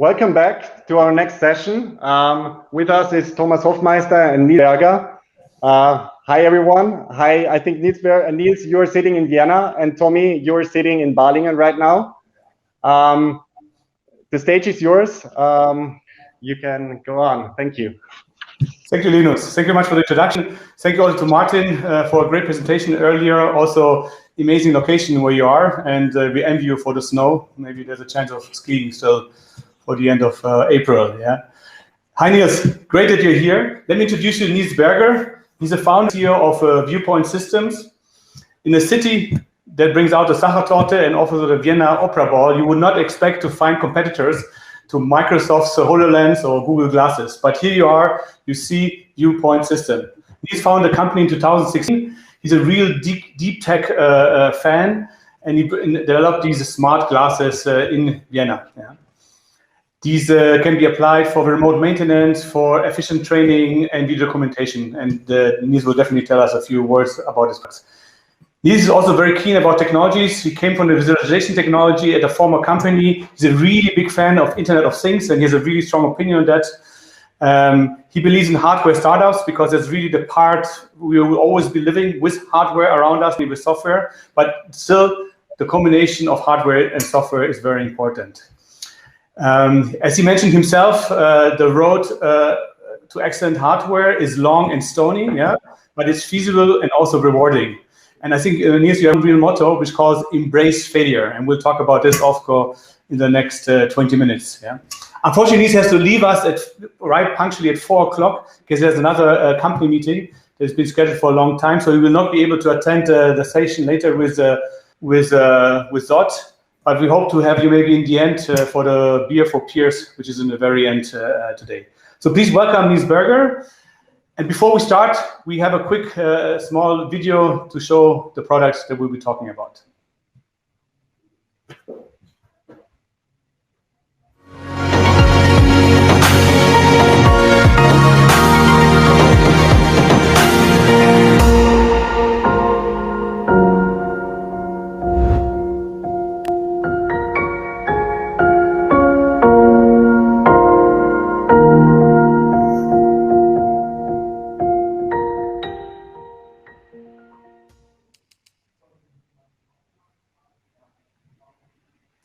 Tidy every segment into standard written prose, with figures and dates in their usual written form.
Welcome back to our next session. With us is Thomas Hofmeister and Nils Berger. Hi, everyone. Hi, I think Nils, you're sitting in Vienna, and Tommy, you're sitting in Balingen right now. The stage is yours. You can go on. Thank you. Thank you, Linus. Thank you very much for the introduction. Thank you also to Martin for a great presentation earlier. Also, amazing location where you are, and we envy you for the snow. Maybe there's a chance of skiing still for the end of April. Yeah. Hi, Nils. Great that you're here. Let me introduce you to Nils Berger. He's a founder here of Viewpoint Systems. In a city that brings out the Sachertorte and offers the Vienna Opera Ball, you would not expect to find competitors to Microsoft's HoloLens or Google Glasses. But here you are, you see Viewpoint System. He's founded a company in 2016. He's a real deep tech fan, and he developed these smart glasses in Vienna. Yeah. These can be applied for remote maintenance, for efficient training, and video documentation. And Nils will definitely tell us a few words about this. Nils is also very keen about technologies. He came from the visualization technology at a former company. He's a really big fan of Internet of Things, and he has a really strong opinion on that. He believes in hardware startups because it's really the part we will always be living with hardware around us, with software, but still the combination of hardware and software is very important. As he mentioned himself, the road to excellent hardware is long and stony, yeah, but it's feasible and also rewarding. And I think, Nils, you have a real motto which calls embrace failure. And we'll talk about this in the next 20 minutes. Yeah. Unfortunately, Nils has to leave us right punctually at 4 o'clock because there's another company meeting that's been scheduled for a long time. So he will not be able to attend the session later with Zot. But we hope to have you maybe in the end for the Beer for Peers, which is in the very end today. So please welcome Nils Berger. And before we start, we have a quick small video to show the products that we'll be talking about.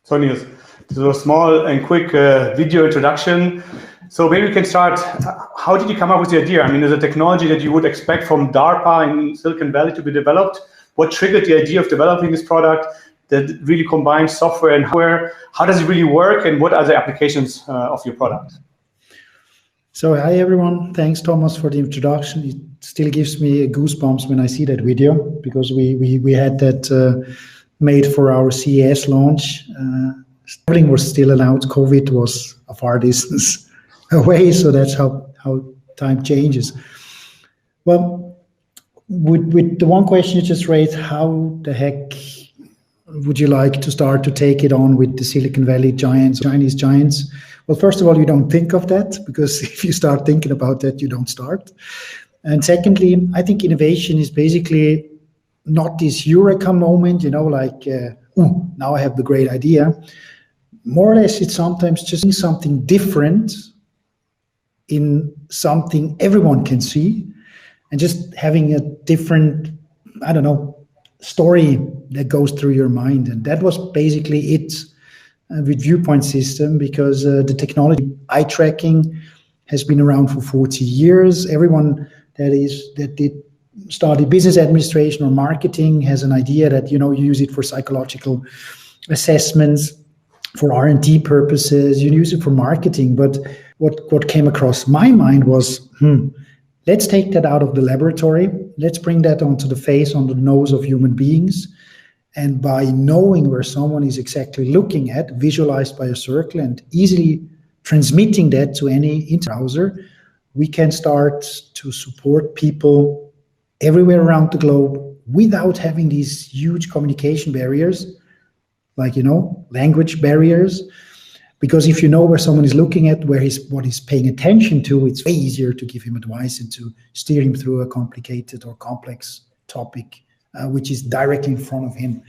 So Nils, this is a small and quick video introduction. So maybe we can start. How did you come up with the idea? I mean, there's a technology that you would expect from DARPA in Silicon Valley to be developed. What triggered the idea of developing this product that really combines software and hardware? How does it really work, and what are the applications of your product? So hi everyone, thanks Thomas for the introduction. It still gives me goosebumps when I see that video because we had that made for our CES launch. Everything was still allowed. COVID was a far distance away, so that's how time changes. Well, with the one question you just raised, how the heck would you like to start to take it on with the Silicon Valley giants, Chinese giants? Well, first of all, you don't think of that, because if you start thinking about that, you don't start. And secondly, I think innovation is basically not this eureka moment, like, now I have the great idea. More or less, it's sometimes just something different in something everyone can see, and just having a different, story that goes through your mind. And that was basically it with Viewpoint System, because the technology, eye tracking, has been around for 40 years. Everyone that did study business administration or marketing has an idea that, you use it for psychological assessments, for R&D purposes, you use it for marketing. But what came across my mind was, let's take that out of the laboratory. Let's bring that onto the face, on the nose of human beings. And by knowing where someone is exactly looking at, visualized by a circle, and easily transmitting that to any browser, we can start to support people everywhere around the globe without having these huge communication barriers, like, language barriers. Because if you know where someone is looking at, what he's paying attention to, it's way easier to give him advice and to steer him through a complicated or complex topic, which is directly in front of him.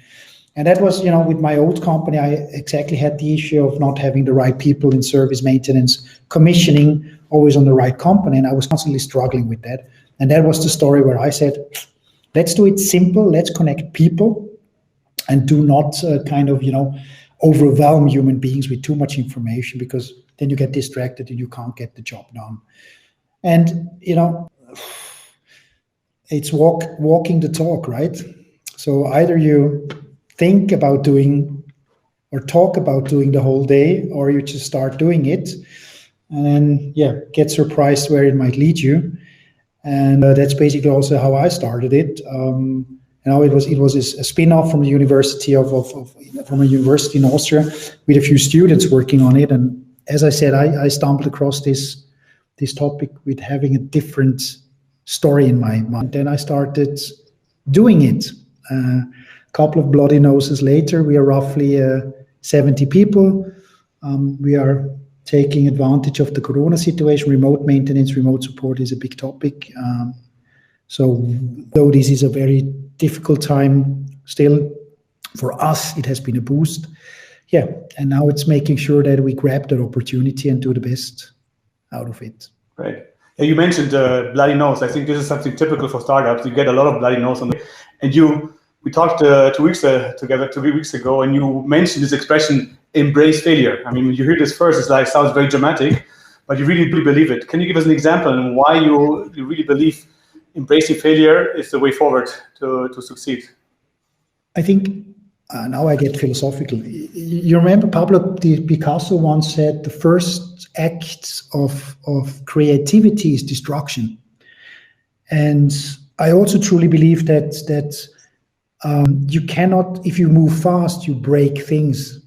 And that was, with my old company, I exactly had the issue of not having the right people in service, maintenance, commissioning, always on the right company. And I was constantly struggling with that. And that was the story where I said, let's do it simple. Let's connect people and do not overwhelm human beings with too much information, because then you get distracted and you can't get the job done. And, it's walking the talk, right? So either you think about doing or talk about doing the whole day, or you just start doing it and then, get surprised where it might lead you. And that's basically also how I started it. It was a spin-off from the university from a university in Austria with a few students working on it. And as I said, I stumbled across this topic with having a different story in my mind. Then I started doing it. A couple of bloody noses later, we are roughly 70 people. We are taking advantage of the Corona situation. Remote maintenance, remote support is a big topic. So though this is a very difficult time, still for us, it has been a boost. Yeah, and now it's making sure that we grab that opportunity and do the best out of it. Right. Yeah, you mentioned bloody nose. I think this is something typical for startups. You get a lot of bloody nose on the, and we talked 2 weeks together, 3 weeks ago, and you mentioned this expression, embrace failure. I mean, when you hear this first, it sounds very dramatic, but you really believe it. Can you give us an example on why you really believe embracing failure is the way forward to succeed? I think now I get philosophical. You remember Pablo Picasso once said, the first act of creativity is destruction. And I also truly believe that you cannot, if you move fast, you break things.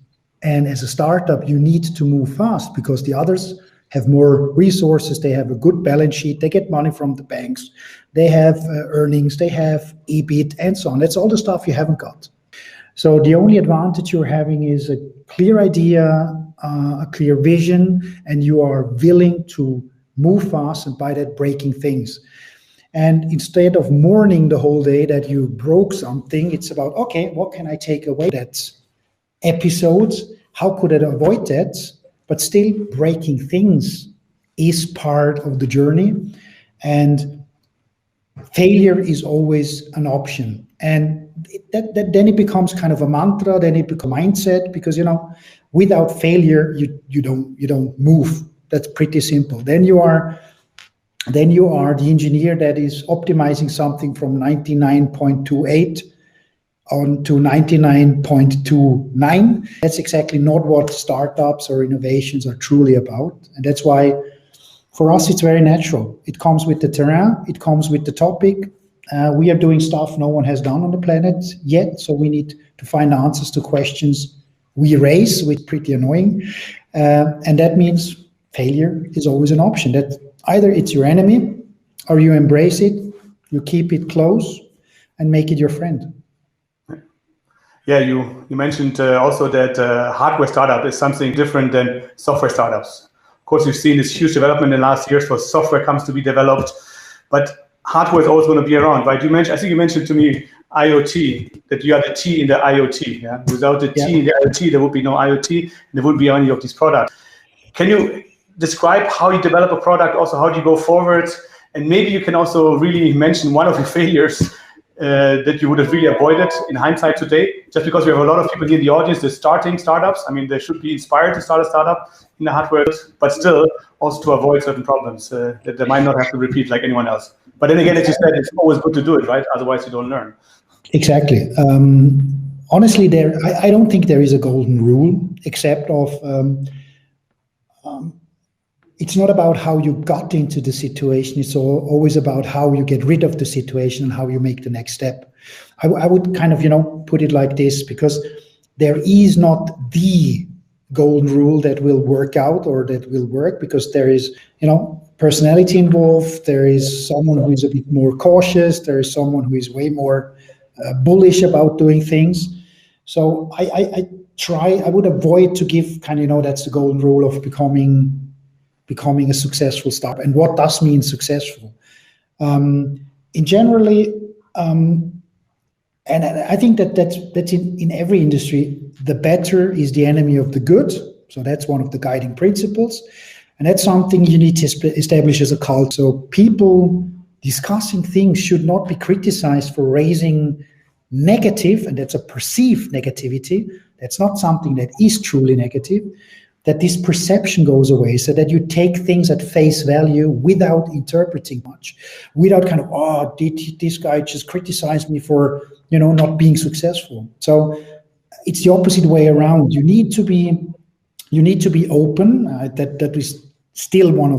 And as a startup, you need to move fast because the others have more resources, they have a good balance sheet, they get money from the banks, they have earnings, they have EBIT, and so on. That's all the stuff you haven't got. So the only advantage you're having is a clear idea, a clear vision, and you are willing to move fast and by that breaking things. And instead of mourning the whole day that you broke something, it's about, okay, what can I take away that episode? How could I avoid that? But still, breaking things is part of the journey. And failure is always an option. And then it becomes kind of a mantra, then it becomes a mindset, because, without failure, you don't move. That's pretty simple. Then you are the engineer that is optimizing something from 99.28 on to 99.29. That's exactly not what startups or innovations are truly about. And that's why for us, it's very natural. It comes with the terrain, it comes with the topic. We are doing stuff no one has done on the planet yet. So we need to find answers to questions we raise, which is pretty annoying. And that means failure is always an option. That either it's your enemy or you embrace it, you keep it close and make it your friend. Yeah, you mentioned also that hardware startup is something different than software startups. Of course, you've seen this huge development in the last years for software comes to be developed, but hardware is always going to be around, right? I think you mentioned to me IoT, that you are the T in the IoT. Yeah? Without the T in the IoT, there would be no IoT, and there wouldn't be any of these products. Can you describe how you develop a product, also how do you go forward? And maybe you can also really mention one of your failures that you would have really avoided in hindsight today, just because we have a lot of people in the audience that are starting startups. I mean, they should be inspired to start a startup in the hardware, but still also to avoid certain problems that they might not have to repeat like anyone else. But then again, as you said, it's always good to do it, right? Otherwise you don't learn. Exactly. Honestly, I don't think there is a golden rule, except of it's not about how you got into the situation. It's always about how you get rid of the situation and how you make the next step. I would kind of, put it like this, because there is not the golden rule that will work out or that will work, because there is, personality involved. There is someone who is a bit more cautious. There is someone who is way more bullish about doing things. So I would avoid to give kind of, that's the golden rule of becoming a successful startup. And what does mean successful? In generally, And I think that's in every industry. The better is the enemy of the good. So that's one of the guiding principles. And that's something you need to establish as a culture. So people discussing things should not be criticized for raising negative, and that's a perceived negativity. That's not something that is truly negative. That this perception goes away, so that you take things at face value without interpreting much, without kind of, oh, did this guy just criticize me for, not being successful? So it's the opposite way around. You need to be open. That is still one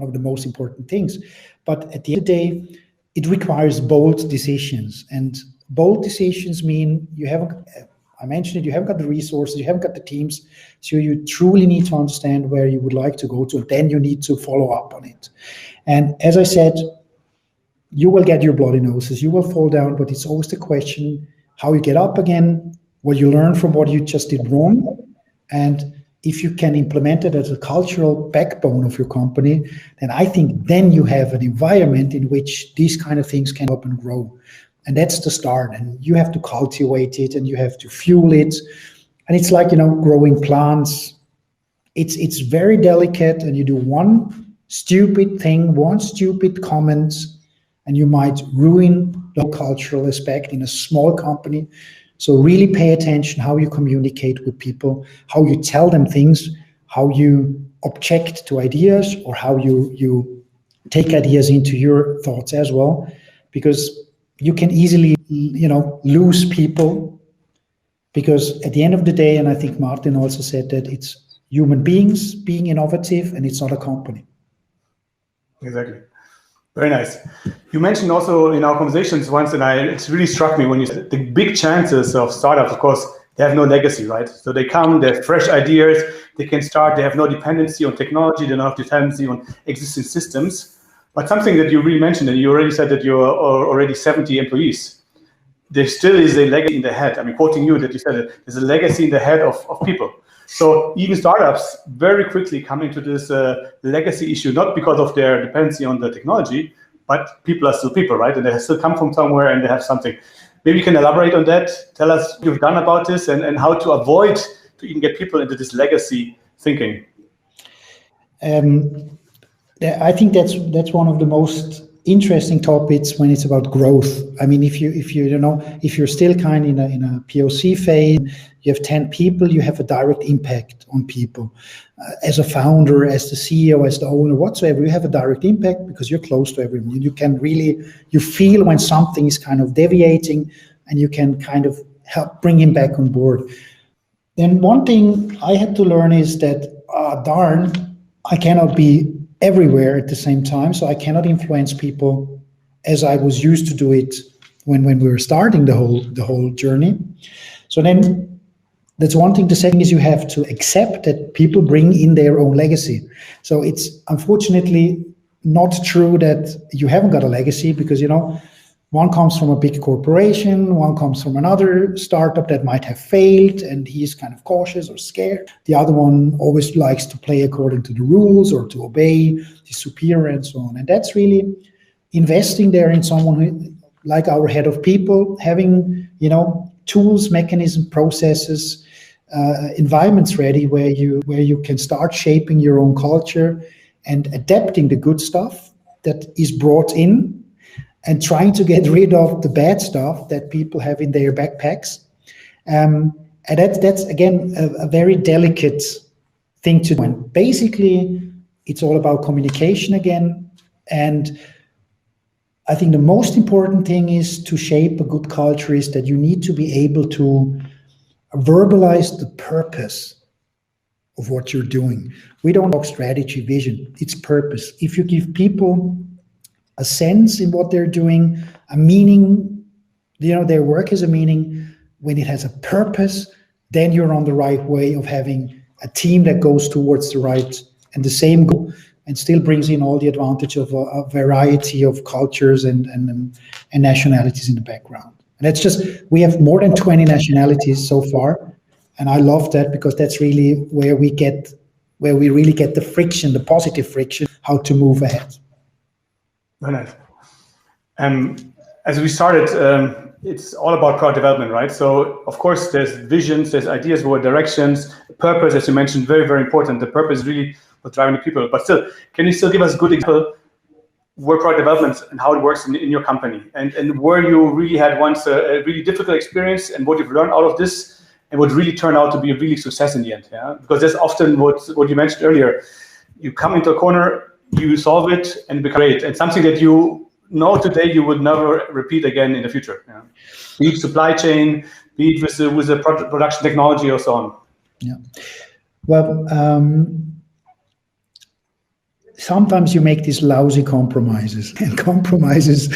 of the most important things. But at the end of the day, it requires bold decisions, and bold decisions mean I mentioned it, you haven't got the resources, you haven't got the teams, so you truly need to understand where you would like to go to, and then you need to follow up on it. And as I said, you will get your bloody noses, you will fall down, but it's always the question how you get up again, what you learn from what you just did wrong, and if you can implement it as a cultural backbone of your company, then I think then you have an environment in which these kind of things can up and grow. And that's the start, and you have to cultivate it and you have to fuel it. And it's like, growing plants. It's very delicate, and you do one stupid thing, one stupid comment, and you might ruin the cultural aspect in a small company. So really pay attention how you communicate with people, how you tell them things, how you object to ideas, or how you take ideas into your thoughts as well, because you can easily, lose people, because at the end of the day, and I think Martin also said that, it's human beings being innovative, and it's not a company. Exactly. Very nice. You mentioned also in our conversations once, and it really struck me when you said the big chances of startups, of course, they have no legacy, right? So they come, they have fresh ideas, they can start, they have no dependency on technology, they don't have dependency on existing systems. But something that you really mentioned, and you already said that you're already 70 employees, there still is a legacy in the head. I mean, quoting you, that you said that there's a legacy in the head of people. So even startups very quickly come into this legacy issue, not because of their dependency on the technology, but people are still people, right? And they still come from somewhere and they have something. Maybe you can elaborate on that. Tell us what you've done about this and how to avoid to even get people into this legacy thinking. I think that's one of the most interesting topics when it's about growth. I mean, if you're still kind in a POC phase, you have 10 people, you have a direct impact on people. As a founder, as the CEO, as the owner, whatsoever, you have a direct impact because you're close to everyone. You feel when something is kind of deviating, and you can kind of help bring him back on board. Then one thing I had to learn is that, I cannot be everywhere at the same time, so I cannot influence people as I was used to do it when we were starting the whole journey. So then that's one thing. The second is you have to accept that people bring in their own legacy. So it's unfortunately not true that you haven't got a legacy, because one comes from a big corporation, one comes from another startup that might have failed, and he's kind of cautious or scared. The other one always likes to play according to the rules or to obey his superior and so on. And that's really investing there in someone who, like our head of people, having, tools, mechanisms, processes, environments ready where you can start shaping your own culture and adapting the good stuff that is brought in, and trying to get rid of the bad stuff that people have in their backpacks. And that's again, a very delicate thing to do. And basically, it's all about communication again. And I think the most important thing is to shape a good culture is that you need to be able to verbalize the purpose of what you're doing. We don't talk strategy, vision, it's purpose. If you give people a sense in what they're doing, a meaning, their work has a meaning, when it has a purpose, then you're on the right way of having a team that goes towards the right and the same goal, and still brings in all the advantage of a variety of cultures and nationalities in the background. And that's just, we have more than 20 nationalities so far, and I love that, because that's really where we really get the friction, the positive friction, how to move ahead. Very nice. As we started, it's all about product development, right? So of course there's visions, there's ideas, what directions, purpose, as you mentioned, very, very important. The purpose is really what's driving the people. But still, can you still give us a good example where product development and how it works in your company, and where you really had once a really difficult experience and what you've learned out of this and what really turned out to be a really success in the end? Yeah, because that's often what you mentioned earlier. You come into a corner, you solve it, and it becomes great, and something that you know today you would never repeat again in the future. Yeah. Be it supply chain, be it with the production technology or so on. Yeah. Well, sometimes you make these lousy compromises, and compromises.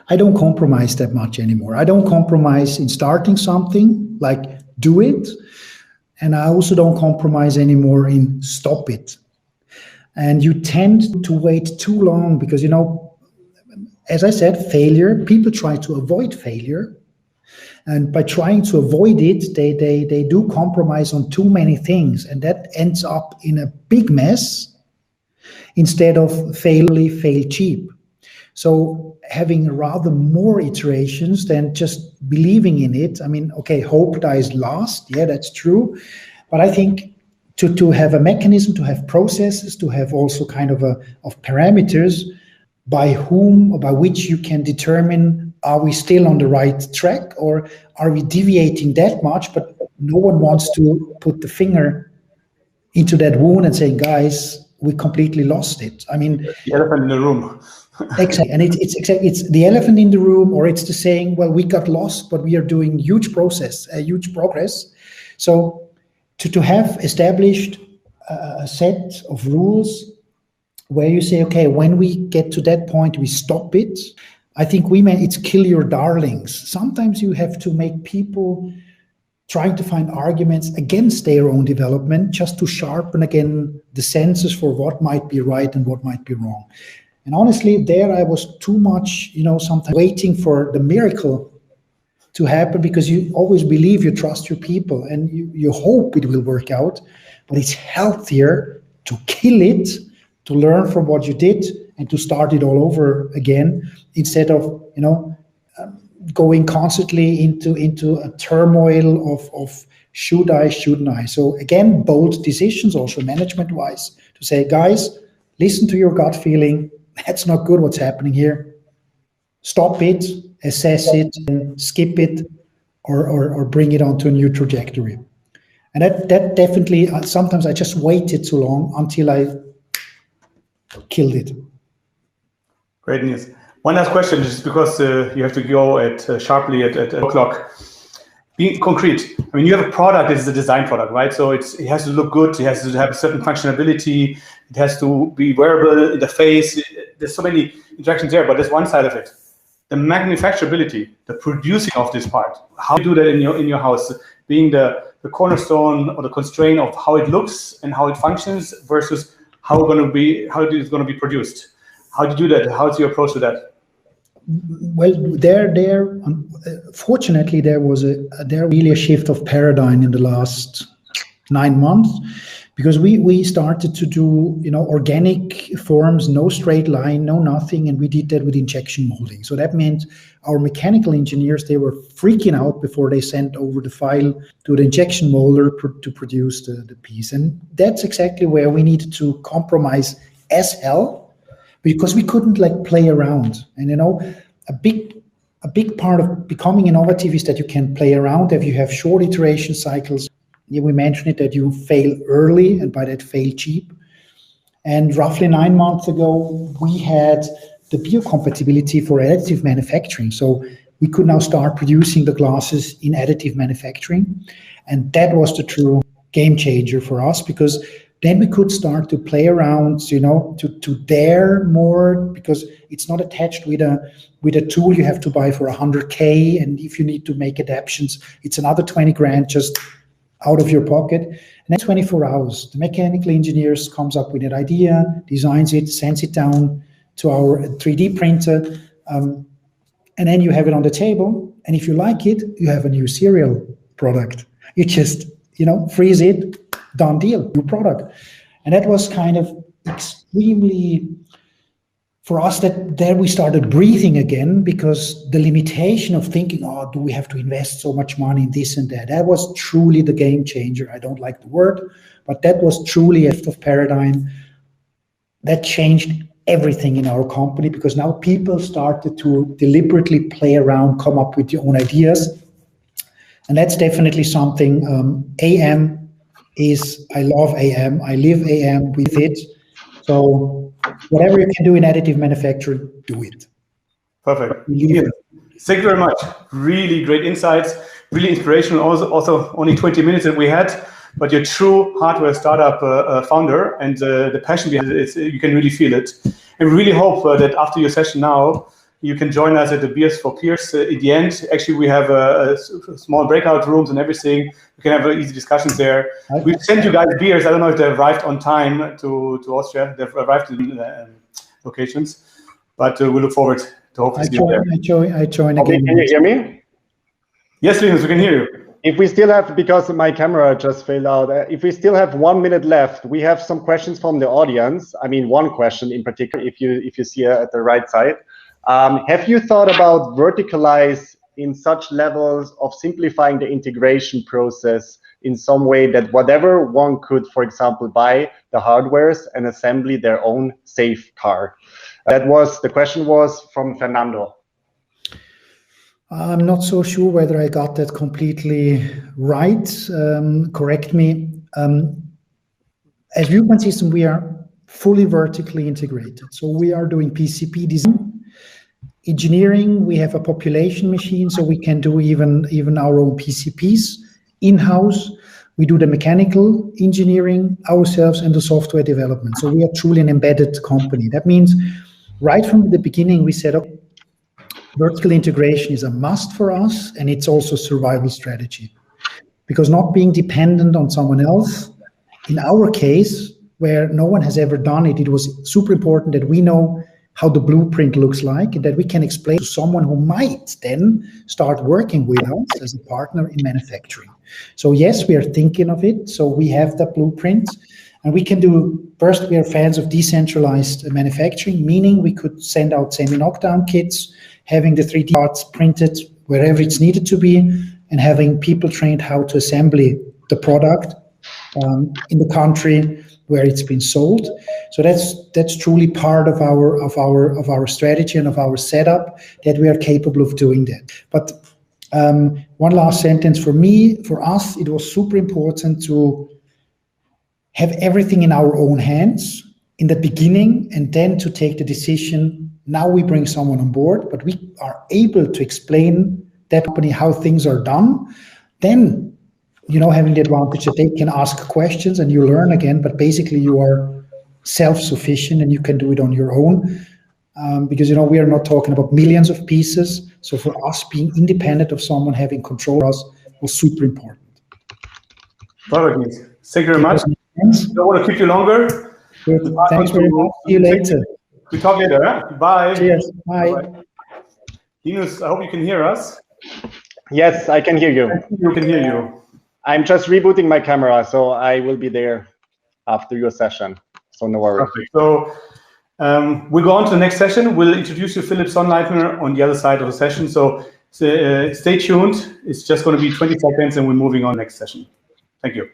I don't compromise that much anymore. I don't compromise in starting something, like do it, and I also don't compromise anymore in stop it. And you tend to wait too long because, you know, as I said, failure, people try to avoid failure. And by trying to avoid it, they do compromise on too many things. And that ends up in a big mess instead of fail cheap. So having rather more iterations than just believing in it. I mean, okay, hope dies last. Yeah, that's true. But I think to have a mechanism, to have processes, to have also kind of parameters by which you can determine, are we still on the right track or are we deviating that much? But no one wants to put the finger into that wound and say, guys, we completely lost it. I mean, the elephant in the room. Exactly, and it's the elephant in the room, or it's the saying, well, we got lost, but we are doing huge progress. So to have established a set of rules where you say, okay, when we get to that point, we stop it. I think it's kill your darlings. Sometimes you have to make people trying to find arguments against their own development just to sharpen again the senses for what might be right and what might be wrong. And honestly, there I was too much, sometimes waiting for the miracle to happen, because you always believe, you trust your people and you hope it will work out. But it's healthier to kill it, to learn from what you did and to start it all over again, instead of, going constantly into a turmoil of should I, shouldn't I? So again, bold decisions also management-wise, to say, guys, listen to your gut feeling. That's not good what's happening here. Stop it, assess it, and skip it, or bring it onto a new trajectory. And that definitely, sometimes I just waited too long until I killed it. Great news. One last question, just because you have to go sharply at o'clock. Being concrete, I mean, you have a product that is a design product, right? So it has to look good, it has to have a certain functionality, it has to be wearable in the face. There's so many interactions there, but there's one side of it. The manufacturability, the producing of this part, how you do that in your house, being the cornerstone or the constraint of how it looks and how it functions versus how it's going to be produced. How do you do that? How's your approach to that? Well, fortunately, there was really a shift of paradigm in the last 9 months, because we started to do organic forms, no straight line, no nothing, and we did that with injection molding. So that meant our mechanical engineers, they were freaking out before they sent over the file to the injection molder to produce the piece, and that's exactly where we needed to compromise as hell, because we couldn't play around. And a big part of becoming innovative is that you can play around, if you have short iteration cycles. We mentioned it, that you fail early and by that fail cheap. And roughly 9 months ago, we had the biocompatibility for additive manufacturing. So we could now start producing the glasses in additive manufacturing. And that was the true game changer for us, because then we could start to play around, to dare more, because it's not attached with a tool you have to buy for 100K. And if you need to make adaptations, it's another 20 grand just out of your pocket. And then 24 hours, the mechanical engineers comes up with an idea, designs it, sends it down to our 3D printer. And then you have it on the table. And if you like it, you have a new serial product. You just, freeze it, done deal, new product. And that was kind of extremely for us, that there we started breathing again, because the limitation of thinking, oh, do we have to invest so much money in this and that? That was truly the game changer. I don't like the word, but that was truly a shift of paradigm that changed everything in our company, because now people started to deliberately play around, come up with their own ideas. And that's definitely something. AM is, I love AM. I live AM with it. So whatever you can do in additive manufacturing, do it. Perfect. Yeah. Thank you very much. Really great insights, really inspirational. Also only 20 minutes that we had, but you're a true hardware startup founder, and the passion behind it, you can really feel it. And we really hope that after your session now, you can join us at the Beers for Peers in the end. Actually, we have small breakout rooms and everything. We can have easy discussions there. We've sent you guys beers. I don't know if they arrived on time to Austria. They've arrived in locations, but we look forward to hopefully see you there. I join again. Okay, can you hear me? Yes, Linus, we can hear you. If we still have, because my camera just failed out, if we still have 1 minute left, we have some questions from the audience. I mean, one question in particular, if you see at the right side. Have you thought about verticalize in such levels of simplifying the integration process in some way that whatever one could, for example, buy the hardwares and assembly their own safe car? The question was from Fernando. I'm not so sure whether I got that completely right. Correct me. As Viewpoint System, we are fully vertically integrated. So we are doing PCB design, engineering. We have a population machine, so we can do even our own PCBs in-house. We do the mechanical engineering ourselves and the software development. So we are truly an embedded company. That means right from the beginning, we said, okay, vertical integration is a must for us, and it's also a survival strategy. Because not being dependent on someone else, in our case, where no one has ever done it, it was super important that we know how the blueprint looks like, and that we can explain to someone who might then start working with us as a partner in manufacturing. So yes, we are thinking of it. So we have the blueprint, and we can do, first, we are fans of decentralized manufacturing, meaning we could send out semi-knockdown kits, having the 3D parts printed wherever it's needed to be, and having people trained how to assemble the product in the country where it's been sold. So that's truly part of our strategy and of our setup, that we are capable of doing that. But one last sentence for us, it was super important to have everything in our own hands in the beginning, and then to take the decision. Now we bring someone on board, but we are able to explain that company how things are done. Then, having the advantage that they can ask questions and you learn again, but basically you are self-sufficient and you can do it on your own. Because, we are not talking about millions of pieces. So for us, being independent of someone having control of us was super important. Perfect. Thank you very much. I don't want to keep you longer. Good. Thanks very much. See you later. We talk later. Huh? Bye. Cheers. Bye. Bye. Linus, I hope you can hear us. Yes, I can hear you. We can hear you. I'm just rebooting my camera, so I will be there after your session. So no worries. Perfect. So we'll go on to the next session. We'll introduce you Philipp Sonnleitner on the other side of the session. So stay tuned. It's just going to be 20 seconds and we're moving on next session. Thank you.